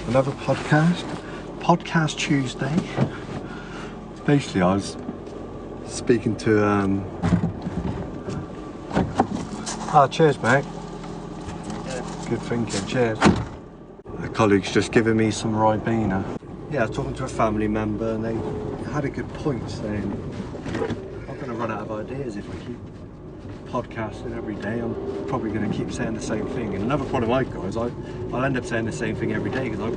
Another podcast Tuesday. Basically I was speaking to cheers mate. Good thinking, cheers. A colleague's just giving me some Ribena. Yeah, I was talking to a family member and they had a good point saying I'm going to run out of ideas if I keep podcasting every day. I'm probably going to keep saying the same thing. And another one of my guys, I'll end up saying the same thing every day because I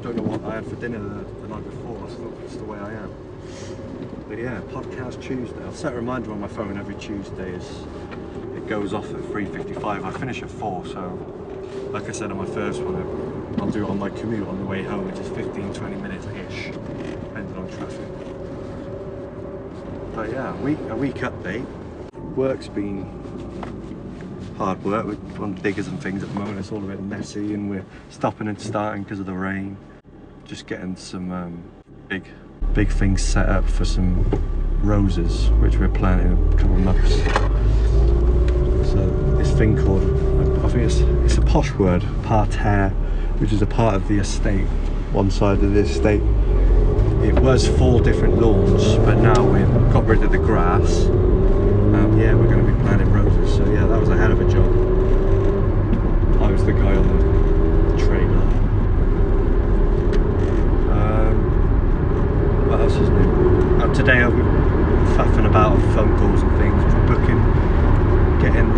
don't know what I had for dinner the night before. That's the way I am. But yeah, podcast Tuesday. I'll set a reminder on my phone every Tuesday as it goes off at 3:55. I finish at 4, so like I said on my first one, I'll do it on my commute on the way home, which is 15-20 minutes-ish, depending on traffic. But yeah, a week update. Work's been hard work. We're on diggers and things at the moment. It's all a bit messy and we're stopping and starting because of the rain. Just getting some big things set up for some roses, which we're planting in a couple of months. So this thing called, I think it's a posh word, parterre, which is a part of the estate, one side of the estate. It was 4 different lawns, but now we've got rid of the grass. Yeah, we're going to be planting roses, so yeah, that was a hell of a job. I was the guy on the trailer. What else is new? Today I've been faffing about on phone calls and things, getting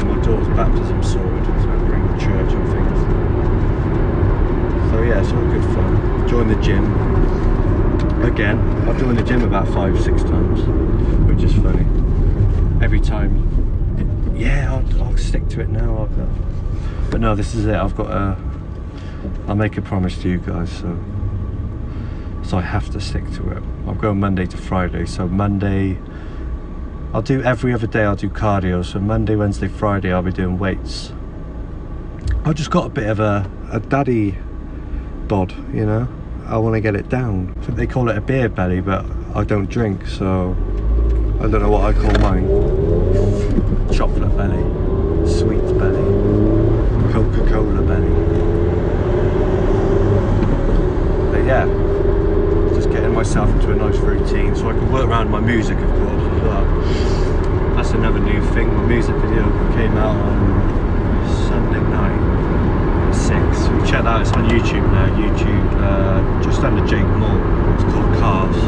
my daughter's baptism sorted, so I bring the church and things. So yeah, it's all good fun. Join the gym. Again, I've joined the gym about 5-6 times, which is funny. Every time, yeah, I'll stick to it now. But no, this is it. I'll make a promise to you guys, so I have to stick to it. I'll go Monday to Friday. So Monday, I'll do every other day. I'll do cardio. So Monday, Wednesday, Friday, I'll be doing weights. I've just got a bit of a daddy bod, you know. I want to get it down. I think they call it a beer belly, but I don't drink, so I don't know what I call mine. Chocolate belly, sweet belly, Coca-Cola belly. But yeah, just getting myself into a nice routine so I can work around my music, of course, as well. That's another new thing. My music video came out on Sunday night. 6. Check that out, it's on YouTube now. Just under Jake Moore. It's called Cars. I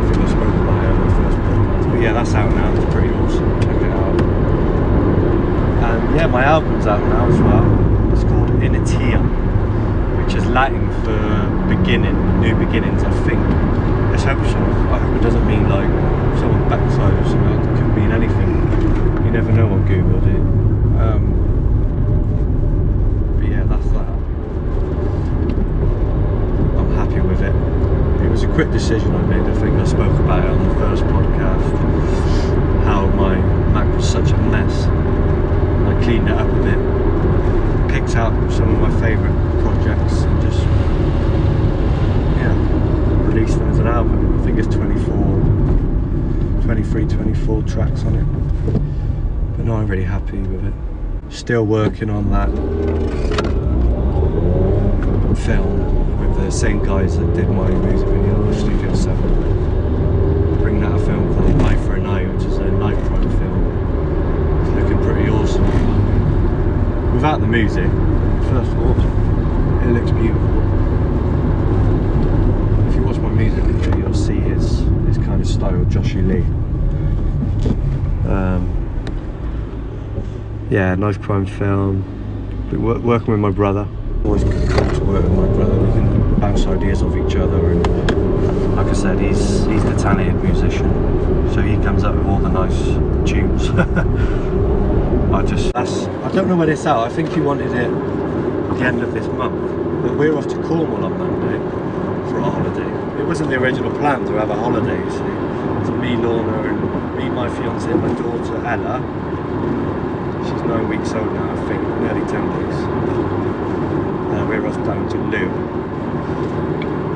think I spoke about it on the first podcast. But yeah, that's out now. It's pretty awesome. Check it out. And yeah, my album's out now as well. It's called Initia, which is Latin for beginning, new beginnings, I think. Let's hope so. I hope it doesn't mean like someone backside or something. It could mean anything. You never know on Google, do you? That's that. I'm happy with it. It was a quick decision I made. I think I spoke about it on the first podcast, how my Mac was such a mess. I cleaned it up a bit, picked out some of my favourite projects and just released them as an album. I think it's 24 tracks on it. But no, I'm really happy with it. Still working on that film with the same guys that did my music video, Studio 7. Bring out a film called Eye for an Eye, which is a night crime film. It's looking pretty awesome. Without the music, first of all, it looks beautiful. If you watch my music video, you'll see his kind of style, Joshy Lee. Yeah, nice crime film. Been working with my brother. Always cool to work with my brother. We can bounce ideas off each other, and like I said, he's the talented musician, so he comes up with all the nice tunes. I don't know when it's out. I think he wanted it at the end of this month, but we're off to Cornwall on Monday for a holiday. It wasn't the original plan to have a holiday, you see. So me, Lorna, and my fiance and my daughter Ella. She's 9 weeks old now, I think, nearly 10 days. We're off down to Lou.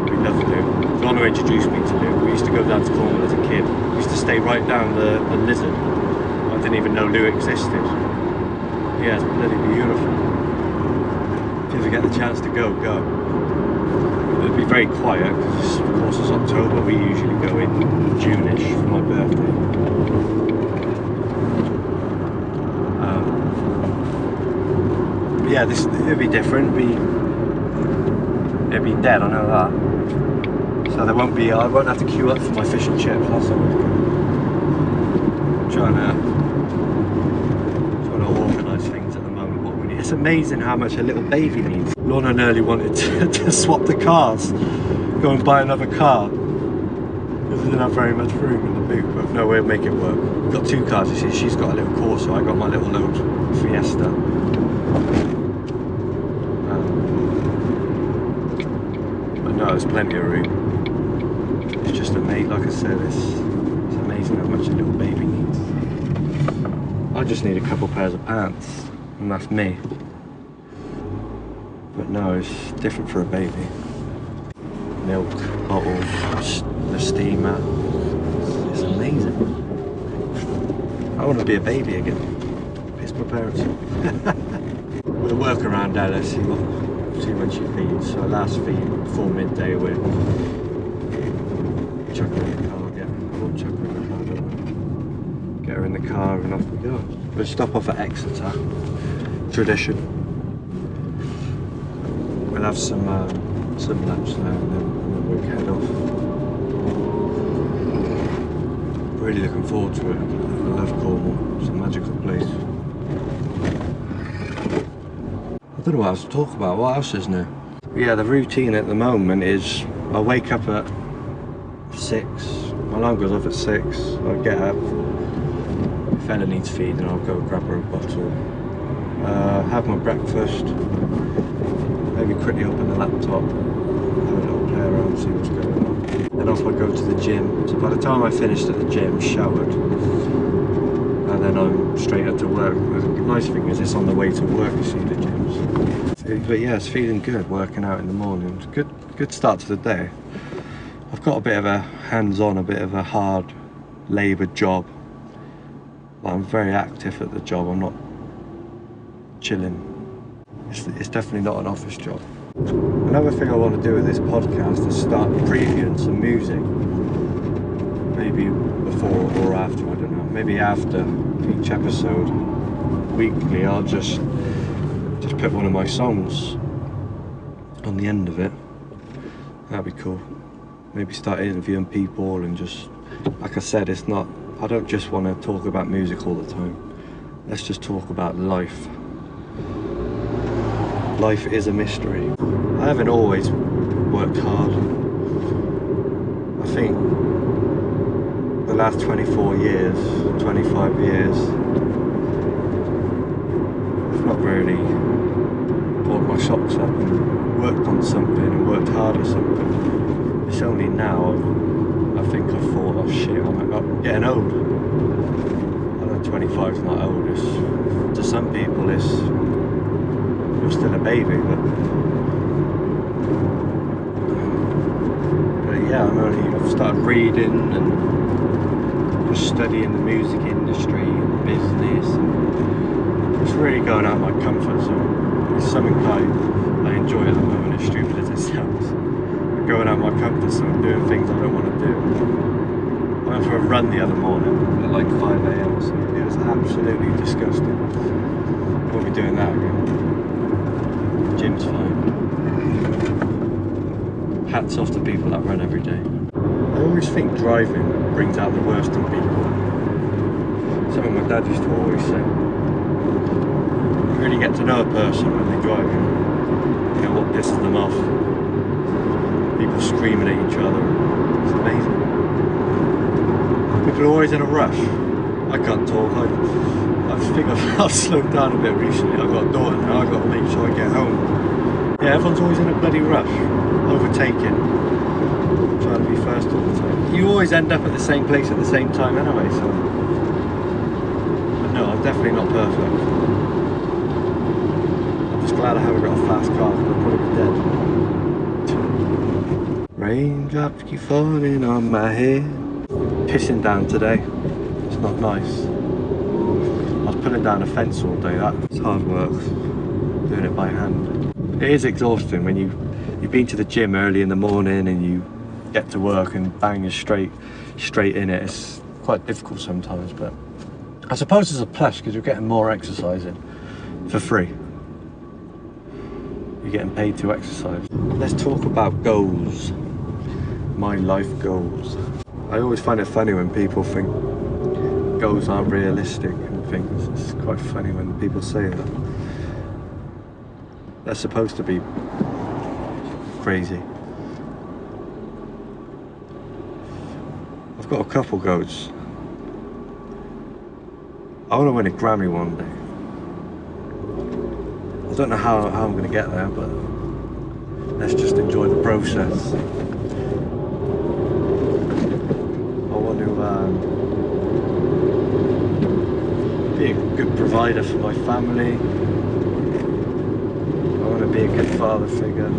We love Lou. Lorna introduced me to Lou. We used to go down to Cornwall as a kid. We used to stay right down the Lizard. I didn't even know Lou existed. Yeah, it's bloody beautiful. if you get the chance to go, go. It'll be very quiet because of course it's October. We usually go in June-ish for my birthday. Yeah, it'll be different. It'll be dead, I know that. So I won't have to queue up for my fish and chips. That's always good. I'm trying to organise things at the moment. What we need. It's amazing how much a little baby needs. Lorna nearly wanted to swap the cars, go and buy another car. Because we didn't have very much room in the boot, but no way to make it work. We've got two cars, you see. She's got a little Corsa, I got my little old Fiesta. But no, there's plenty of room. It's just amazing, like I said, it's amazing how much a little baby needs. I just need a couple pairs of pants, and that's me. But no, it's different for a baby. Milk, bottles, the steamer. It's amazing. I want to be a baby again. Piss my parents off. We'll work around Ella, see when she feeds. So last feed before midday we'll chuck her in the car, get her in the car and off we go. We'll stop off at Exeter. Tradition. We'll have some lunch there and then we'll head off. Really looking forward to it. I love Cornwall. It's a magical place. I don't know what else to talk about. What else is new? Yeah, the routine at the moment is I wake up at 6. My alarm goes off at 6. I get up. If Ella needs feeding, I'll go grab her a bottle. Have my breakfast. Maybe quickly open the laptop, have a little play around, see what's going on. Then off I go to the gym. So by the time I finished at the gym, showered, and then I'm straight up to work. The nice thing is it's on the way to work, you see, the gyms. But yeah, it's feeling good, working out in the morning. It's good start to the day. I've got a bit of a hands-on, a bit of a hard labour job. But I'm very active at the job, I'm not chilling. It's definitely not an office job. Another thing I want to do with this podcast is start previewing some music. Maybe before or after, I don't know. Maybe after each episode, weekly, I'll just put one of my songs on the end of it. That'd be cool. Maybe start interviewing people and just, like I said, I don't just want to talk about music all the time. Let's just talk about life. Life is a mystery. I haven't always worked hard. I think the last 24 years, 25 years, I've not really pulled my socks up and worked on something and worked hard at something. It's only now I think I thought, oh shit, I'm getting old. I know 25 is not old. To some people you're still a baby, but yeah, I've started reading and just studying the music industry and business, and it's really going out of my comfort zone. It's something I enjoy at the moment, as stupid as it sounds. Going out of my comfort zone, doing things I don't want to do. I went for a run the other morning at like 5 AM, so it was absolutely disgusting. I won't be doing that again. Gym's fine. Hats off to people that run every day. I always think driving brings out the worst in people. Something my dad used to always say. You really get to know a person when they're driving. You know what pisses them off. People screaming at each other. It's amazing. People are always in a rush. I can't talk. I think I've slowed down a bit recently. I've got a daughter now, I've got to make sure I get home. Yeah, everyone's always in a bloody rush, overtaking, trying to be first all the time. You always end up at the same place at the same time anyway, so. But no, I'm definitely not perfect. I'm just glad I haven't got a fast car, because I'd probably be dead. Raindrops keep falling on my head. Pissing down today. It's not nice. I was pulling down a fence all day, it's hard work, doing it by hand. It is exhausting when you've been to the gym early in the morning and you get to work and bang, you're straight in it. It's quite difficult sometimes, but I suppose it's a plus because you're getting more exercise in for free. You're getting paid to exercise. Let's talk about goals. My life goals. I always find it funny when people think goals aren't realistic and things. It's quite funny when people say that. They're supposed to be crazy. I've got a couple goals. I want to win a Grammy one day. I don't know how I'm going to get there, but let's just enjoy the process. I want to be a good provider for my family. I want to be a good father figure.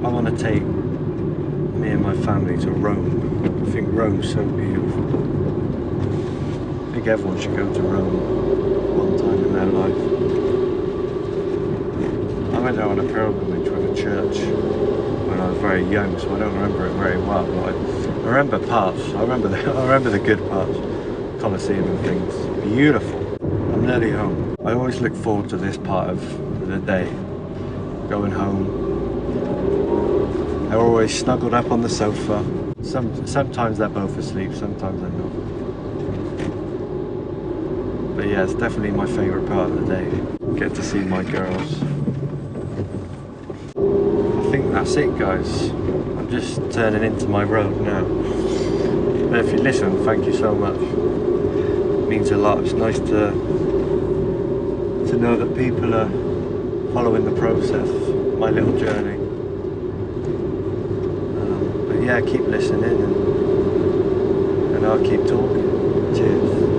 I want to take me and my family to Rome. I think Rome's so beautiful. I think everyone should go to Rome one time in their life. I went there on a pilgrimage with a church when I was very young, so I don't remember it very well, but I remember parts. I remember the good parts. Colosseum and things. Beautiful. I'm nearly home. I always look forward to this part of the day. Going home. They're always snuggled up on the sofa. Sometimes they're both asleep, sometimes they're not. But yeah, it's definitely my favourite part of the day. Get to see my girls. I think that's it, guys. I'm just turning into my road now. But if you listen, thank you so much. It means a lot. It's nice to know that people are following the process, my little journey. Yeah, keep listening and I'll keep talking. Cheers.